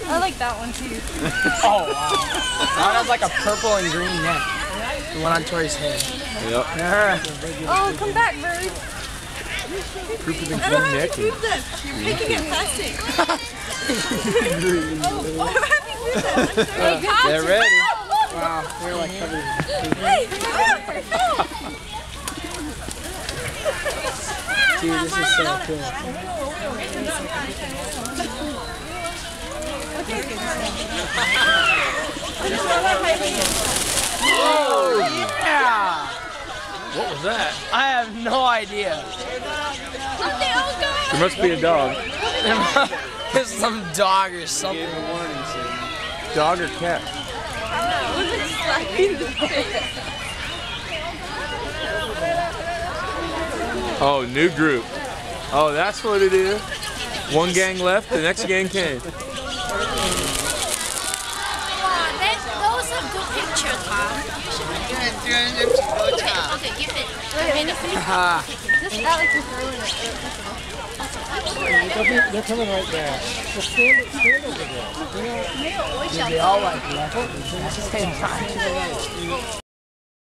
I like that one too. Oh wow. That one has like a purple and green neck. The one on Tori's head. Yep. Oh, come back, Bird. Purple and I don't green have neck. to move this. You're making it plastic. Why do I have to move this? They're ready. Wow, we're like covered in Hey, Dude, this is so cool. Oh, yeah! What was that? I have no idea. There must be a dog. It's some dog or something. Dog or cat? Oh, new group. Oh, that's what it is. One gang left, the next gang came. Those are good pictures, huh? Okay, give it. Just Alex is ruining it. They're coming right there. Just stand over there. They all like left at the same time.